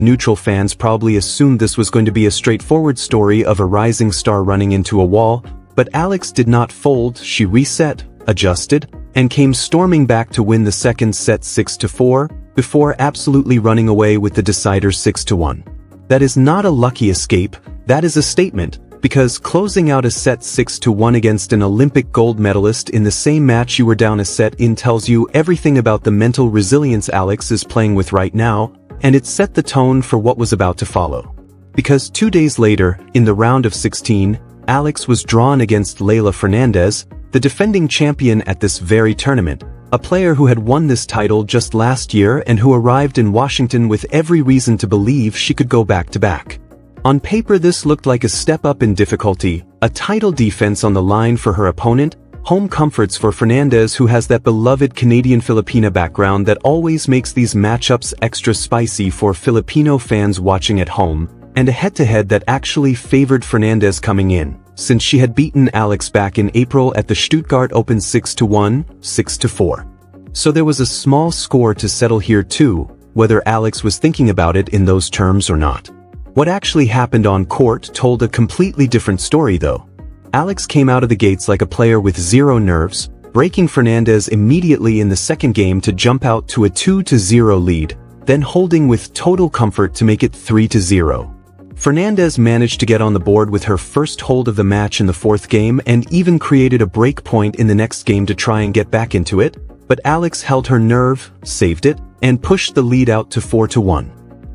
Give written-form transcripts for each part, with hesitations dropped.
Neutral fans probably assumed this was going to be a straightforward story of a rising star running into a wall, but Alex did not fold. She reset, adjusted, and came storming back to win the second set 6-4, before absolutely running away with the decider 6-1. That is not a lucky escape, that is a statement, because closing out a set 6-1 against an Olympic gold medalist in the same match you were down a set in tells you everything about the mental resilience Alex is playing with right now, and it set the tone for what was about to follow. Because 2 days later, in the round of 16, Alex was drawn against Leylah Fernandez, the defending champion at this very tournament, a player who had won this title just last year and who arrived in Washington with every reason to believe she could go back-to-back. On paper this looked like a step up in difficulty, a title defense on the line for her opponent, home comforts for Fernandez who has that beloved Canadian Filipina background that always makes these matchups extra spicy for Filipino fans watching at home, and a head-to-head that actually favored Fernandez coming in, since she had beaten Alex back in April at the Stuttgart Open 6-1, 6-4. So there was a small score to settle here too, whether Alex was thinking about it in those terms or not. What actually happened on court told a completely different story though. Alex came out of the gates like a player with zero nerves, breaking Fernandez immediately in the second game to jump out to a 2-0 lead, then holding with total comfort to make it 3-0. Fernandez managed to get on the board with her first hold of the match in the fourth game and even created a break point in the next game to try and get back into it, but Alex held her nerve, saved it, and pushed the lead out to 4-1.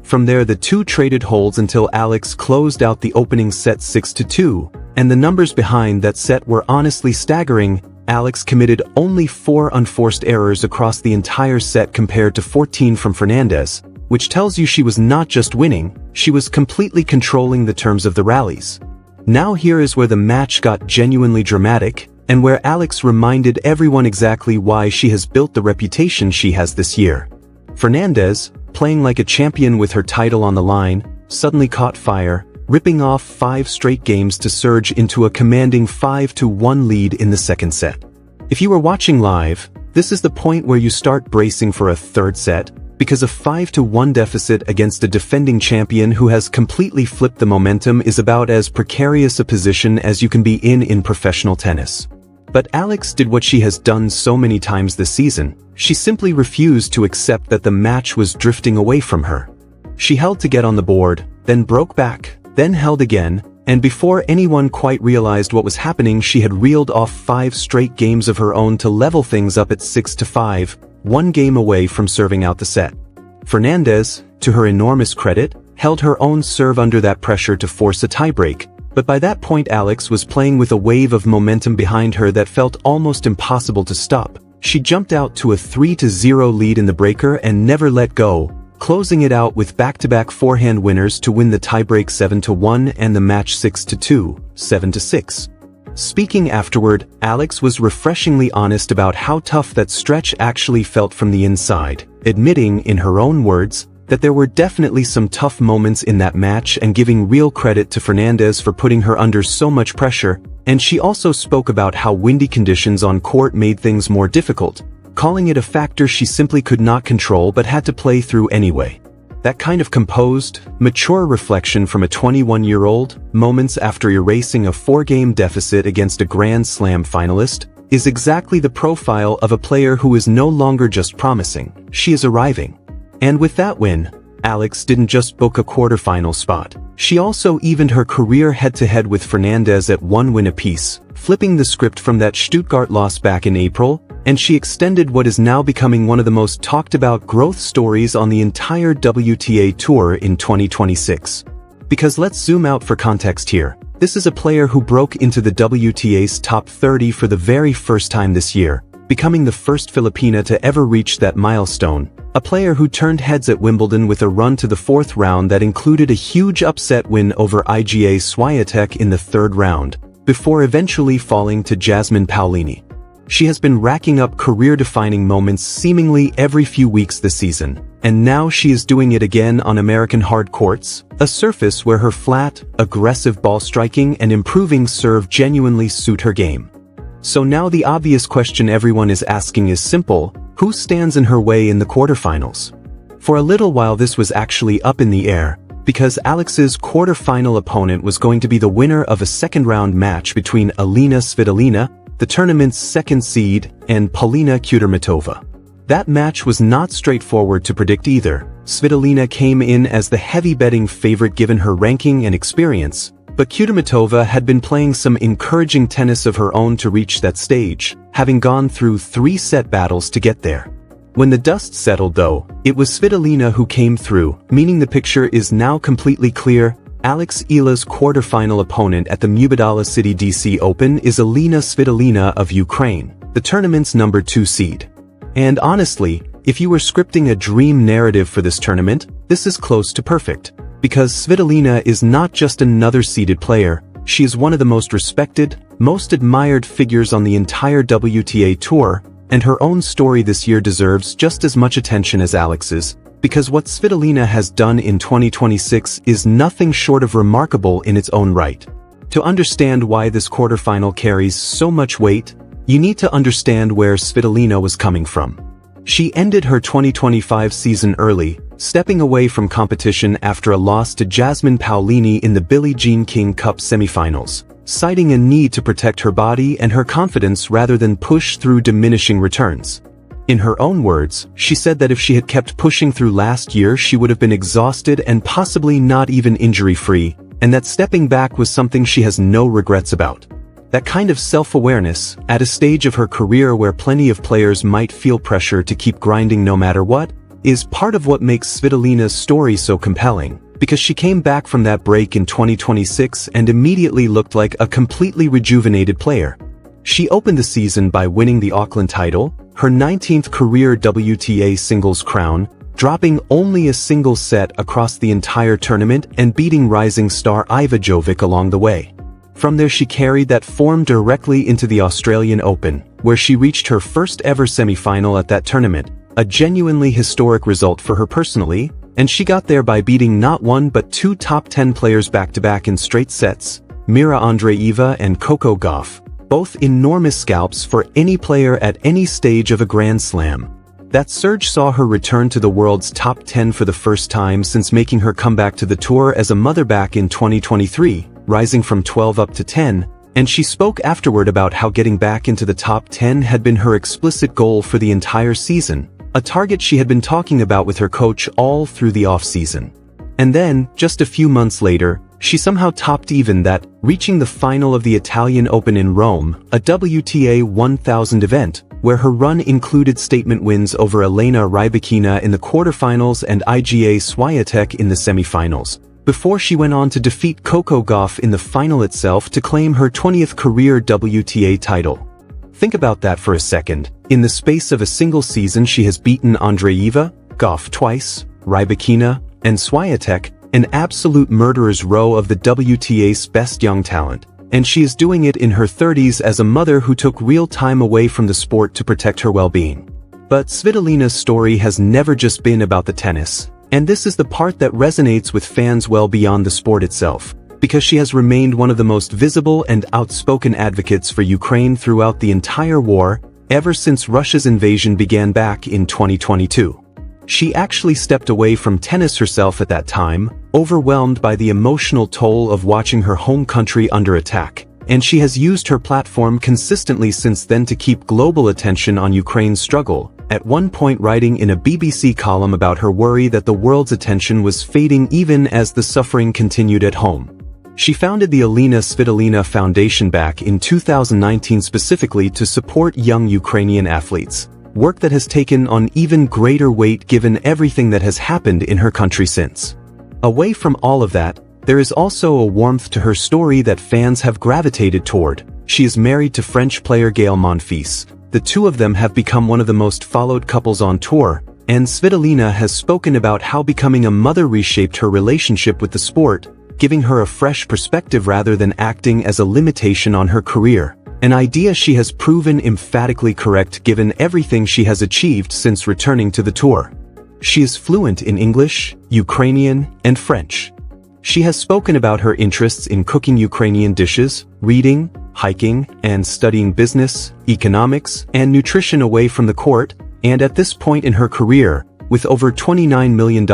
From there the two traded holds until Alex closed out the opening set 6-2, and the numbers behind that set were honestly staggering. Alex committed only 4 unforced errors across the entire set compared to 14 from Fernandez, which tells you she was not just winning, she was completely controlling the terms of the rallies. Now here is where the match got genuinely dramatic, and where Alex reminded everyone exactly why she has built the reputation she has this year. Fernandez, playing like a champion with her title on the line, suddenly caught fire, ripping off 5 straight games to surge into a commanding 5-1 lead in the second set. If you were watching live, this is the point where you start bracing for a third set, because a 5-1 deficit against a defending champion who has completely flipped the momentum is about as precarious a position as you can be in professional tennis. But Alex did what she has done so many times this season. She simply refused to accept that the match was drifting away from her. She held to get on the board, then broke back, then held again, and before anyone quite realized what was happening she had reeled off 5 straight games of her own to level things up at 6-5, 1 game away from serving out the set. Fernandez, to her enormous credit, held her own serve under that pressure to force a tiebreak, but by that point Alex was playing with a wave of momentum behind her that felt almost impossible to stop. She jumped out to a 3-0 lead in the breaker and never let go, closing it out with back-to-back forehand winners to win the tiebreak 7-1 and the match 6-2, 7-6. Speaking afterward, Alex was refreshingly honest about how tough that stretch actually felt from the inside, admitting, in her own words, that there were definitely some tough moments in that match and giving real credit to Fernandez for putting her under so much pressure, and she also spoke about how windy conditions on court made things more difficult, calling it a factor she simply could not control but had to play through anyway. That kind of composed, mature reflection from a 21-year-old, moments after erasing a 4-game deficit against a Grand Slam finalist, is exactly the profile of a player who is no longer just promising, she is arriving. And with that win, Alex didn't just book a quarterfinal spot. She also evened her career head-to-head with Fernandez at 1 win apiece, flipping the script from that Stuttgart loss back in April, and she extended what is now becoming one of the most talked-about growth stories on the entire WTA Tour in 2026. Because let's zoom out for context here. This is a player who broke into the WTA's top 30 for the very first time this year, becoming the first Filipina to ever reach that milestone. A player who turned heads at Wimbledon with a run to the 4th round that included a huge upset win over Iga Swiatek in the 3rd round, before eventually falling to Jasmine Paolini. She has been racking up career-defining moments seemingly every few weeks this season, and now she is doing it again on American hard courts, a surface where her flat, aggressive ball striking and improving serve genuinely suit her game. So now the obvious question everyone is asking is simple: who stands in her way in the quarterfinals? For a little while this was actually up in the air, because Alex's quarterfinal opponent was going to be the winner of a second-round match between Elina Svitolina, the tournament's second seed, and Veronika Kudermetova. That match was not straightforward to predict either. Svitolina came in as the heavy betting favorite given her ranking and experience, but Kudermetova had been playing some encouraging tennis of her own to reach that stage, having gone through 3 set battles to get there. When the dust settled though, it was Svitolina who came through, meaning the picture is now completely clear. Eala's quarterfinal opponent at the Mubadala Citi DC Open is Elina Svitolina of Ukraine, the tournament's number 2 seed. And honestly, if you were scripting a dream narrative for this tournament, this is close to perfect. Because Svitolina is not just another seeded player, she is one of the most respected, most admired figures on the entire WTA Tour, and her own story this year deserves just as much attention as Alex's, because what Svitolina has done in 2026 is nothing short of remarkable in its own right. To understand why this quarterfinal carries so much weight, you need to understand where Svitolina was coming from. She ended her 2025 season early, stepping away from competition after a loss to Jasmine Paolini in the Billie Jean King Cup semifinals, citing a need to protect her body and her confidence rather than push through diminishing returns. In her own words, she said that if she had kept pushing through last year she would have been exhausted and possibly not even injury-free, and that stepping back was something she has no regrets about. That kind of self-awareness, at a stage of her career where plenty of players might feel pressure to keep grinding no matter what, is part of what makes Svitolina's story so compelling, because she came back from that break in 2026 and immediately looked like a completely rejuvenated player. She opened the season by winning the Auckland title, her 19th career WTA singles crown, dropping only a single set across the entire tournament and beating rising star Iva Jovic along the way. From there she carried that form directly into the Australian Open, where she reached her first ever semi-final at that tournament, a genuinely historic result for her personally, and she got there by beating not one but 2 top 10 players back-to-back in straight sets, Mira Andreeva and Coco Gauff, both enormous scalps for any player at any stage of a Grand Slam. That surge saw her return to the world's top 10 for the first time since making her comeback to the tour as a mother back in 2023, rising from 12 up to 10, and she spoke afterward about how getting back into the top 10 had been her explicit goal for the entire season, a target she had been talking about with her coach all through the off-season. And then, just a few months later, she somehow topped even that, reaching the final of the Italian Open in Rome, a WTA 1000 event, where her run included statement wins over Elena Rybakina in the quarterfinals and Iga Swiatek in the semifinals, before she went on to defeat Coco Gauff in the final itself to claim her 20th career WTA title. Think about that for a second. In the space of a single season she has beaten Andreeva, Gauff twice, Rybakina, and Swiatek, an absolute murderer's row of the WTA's best young talent. And she is doing it in her 30s as a mother who took real time away from the sport to protect her well-being. But Svitolina's story has never just been about the tennis. And this is the part that resonates with fans well beyond the sport itself, because she has remained one of the most visible and outspoken advocates for Ukraine throughout the entire war, ever since Russia's invasion began back in 2022. She actually stepped away from tennis herself at that time, overwhelmed by the emotional toll of watching her home country under attack, and she has used her platform consistently since then to keep global attention on Ukraine's struggle, at one point writing in a BBC column about her worry that the world's attention was fading even as the suffering continued at home. She founded the Elina Svitolina Foundation back in 2019 specifically to support young Ukrainian athletes, work that has taken on even greater weight given everything that has happened in her country since. Away from all of that, there is also a warmth to her story that fans have gravitated toward. She is married to French player Gaël Monfils. The two of them have become one of the most followed couples on tour, and Svitolina has spoken about how becoming a mother reshaped her relationship with the sport, giving her a fresh perspective rather than acting as a limitation on her career, an idea she has proven emphatically correct given everything she has achieved since returning to the tour. She is fluent in English, Ukrainian, and French. She has spoken about her interests in cooking Ukrainian dishes, reading, hiking, and studying business, economics, and nutrition away from the court, and at this point in her career, with over $29 million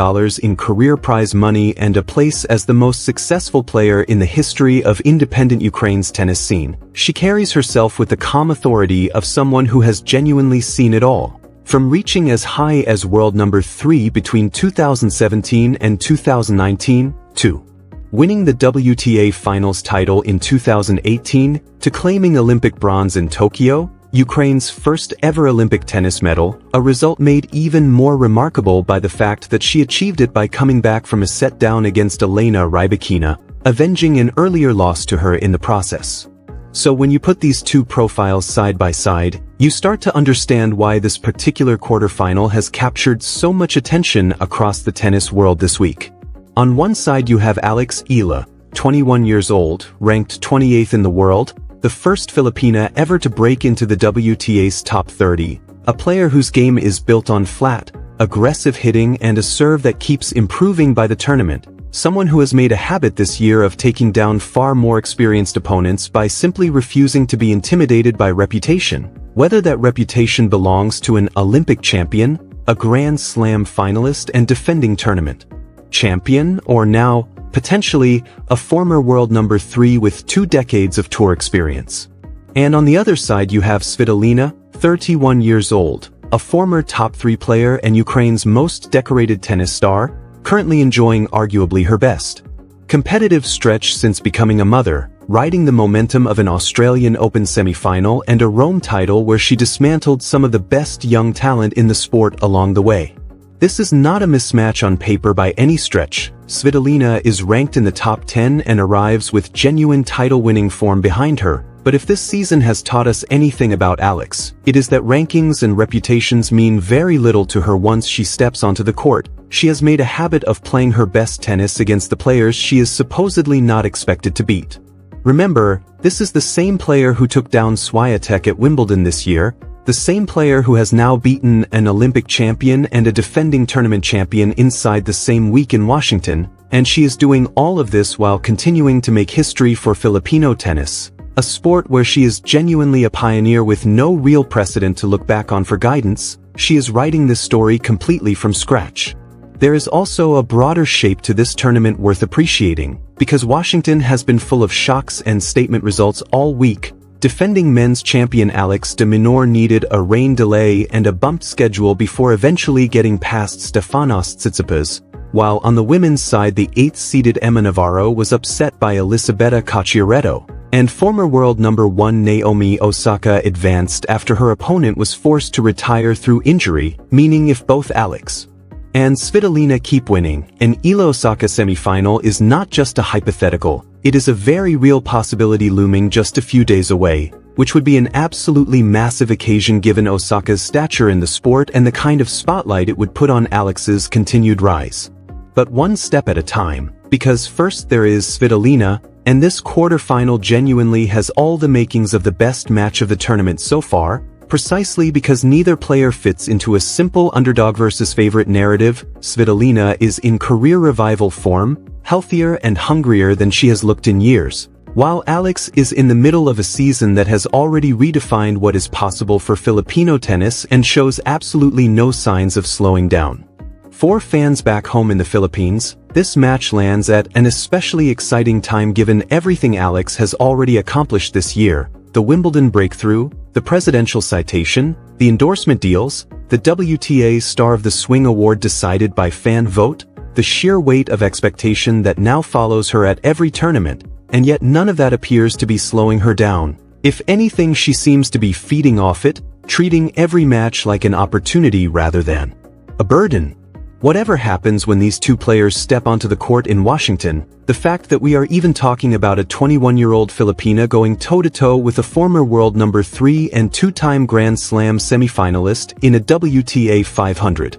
in career prize money and a place as the most successful player in the history of independent Ukraine's tennis scene. She carries herself with the calm authority of someone who has genuinely seen it all. From reaching as high as world number 3 between 2017 and 2019, to winning the WTA Finals title in 2018, to claiming Olympic bronze in Tokyo, Ukraine's first ever Olympic tennis medal, a result made even more remarkable by the fact that she achieved it by coming back from a set down against Elina Svitolina, avenging an earlier loss to her in the process. So when you put these two profiles side by side, you start to understand why this particular quarterfinal has captured so much attention across the tennis world this week. On one side you have Eala, 21 years old, ranked 28th in the world, the first Filipina ever to break into the WTA's top 30, a player whose game is built on flat, aggressive hitting and a serve that keeps improving by the tournament, someone who has made a habit this year of taking down far more experienced opponents by simply refusing to be intimidated by reputation, whether that reputation belongs to an Olympic champion, a Grand Slam finalist and defending tournament champion, or now, potentially, a former world number 3 with 2 decades of tour experience. And on the other side you have Svitolina, 31 years old, a former top 3 player and Ukraine's most decorated tennis star, currently enjoying arguably her best competitive stretch since becoming a mother, riding the momentum of an Australian Open semi-final and a Rome title where she dismantled some of the best young talent in the sport along the way. This is not a mismatch on paper by any stretch. Svitolina is ranked in the top 10 and arrives with genuine title-winning form behind her, but if this season has taught us anything about Alex, it is that rankings and reputations mean very little to her once she steps onto the court. She has made a habit of playing her best tennis against the players she is supposedly not expected to beat. Remember, this is the same player who took down Swiatek at Wimbledon this year, the same player who has now beaten an Olympic champion and a defending tournament champion inside the same week in Washington, and she is doing all of this while continuing to make history for Filipino tennis, a sport where she is genuinely a pioneer with no real precedent to look back on for guidance. She is writing this story completely from scratch. There is also a broader shape to this tournament worth appreciating, because Washington has been full of shocks and statement results all week. Defending men's champion Alex de Minaur needed a rain delay and a bumped schedule before eventually getting past Stefanos Tsitsipas, while on the women's side the 8th-seeded Emma Navarro was upset by Elisabetta Cocciaretto, and former world number 1 Naomi Osaka advanced after her opponent was forced to retire through injury, meaning if both Alex and Svitolina keep winning, an Eala-Osaka semifinal is not just a hypothetical, it is a very real possibility looming just a few days away, which would be an absolutely massive occasion given Osaka's stature in the sport and the kind of spotlight it would put on Alex's continued rise. But one step at a time, because first there is Svitolina, and this quarterfinal genuinely has all the makings of the best match of the tournament so far, precisely because neither player fits into a simple underdog versus favorite narrative. Svitolina is in career revival form, healthier and hungrier than she has looked in years, while Alex is in the middle of a season that has already redefined what is possible for Filipino tennis and shows absolutely no signs of slowing down. For fans back home in the Philippines, this match lands at an especially exciting time given everything Alex has already accomplished this year: the Wimbledon breakthrough, the presidential citation, the endorsement deals, the WTA Star of the Swing award decided by fan vote, the sheer weight of expectation that now follows her at every tournament, and yet none of that appears to be slowing her down. If anything, she seems to be feeding off it, treating every match like an opportunity rather than a burden. Whatever happens when these two players step onto the court in Washington, the fact that we are even talking about a 21-year-old Filipina going toe-to-toe with a former world number 3 and 2-time Grand Slam semifinalist in a WTA 500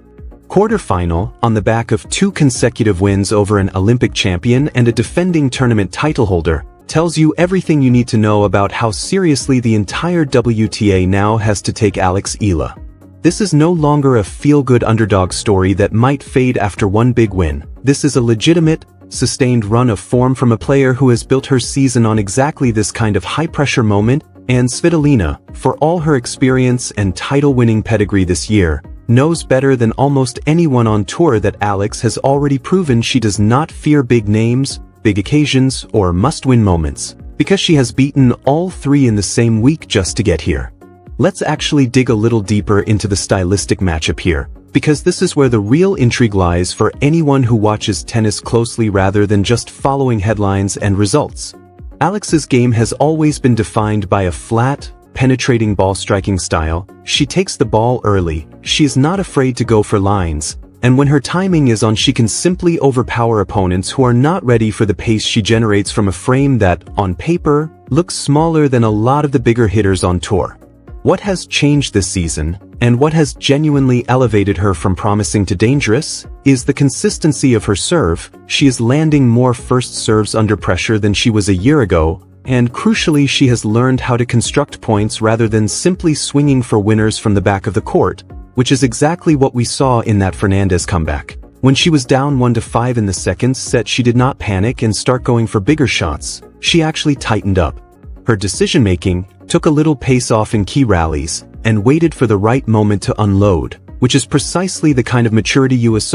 quarterfinal on the back of 2 consecutive wins over an Olympic champion and a defending tournament title holder tells you everything you need to know about how seriously the entire WTA now has to take Alex Eala. This is no longer a feel-good underdog story that might fade after one big win. This is a legitimate, sustained run of form from a player who has built her season on exactly this kind of high-pressure moment, and Svitolina, for all her experience and title-winning pedigree this year, knows better than almost anyone on tour that Alex has already proven she does not fear big names, big occasions, or must-win moments, because she has beaten all three in the same week just to get here. Let's actually dig a little deeper into the stylistic matchup here, because this is where the real intrigue lies for anyone who watches tennis closely rather than just following headlines and results. Alex's game has always been defined by a flat, penetrating ball-striking style. She takes the ball early, she is not afraid to go for lines, and when her timing is on, she can simply overpower opponents who are not ready for the pace she generates from a frame that, on paper, looks smaller than a lot of the bigger hitters on tour. What has changed this season, and what has genuinely elevated her from promising to dangerous, is the consistency of her serve. She is landing more first serves under pressure than she was a year ago, and crucially, she has learned how to construct points rather than simply swinging for winners from the back of the court, which is exactly what we saw in that Fernandez comeback. When she was down 1-5 in the second set, she did not panic and start going for bigger shots. She actually tightened up. Her decision-making took a little pace off in key rallies and waited for the right moment to unload, which is precisely the kind of maturity you associate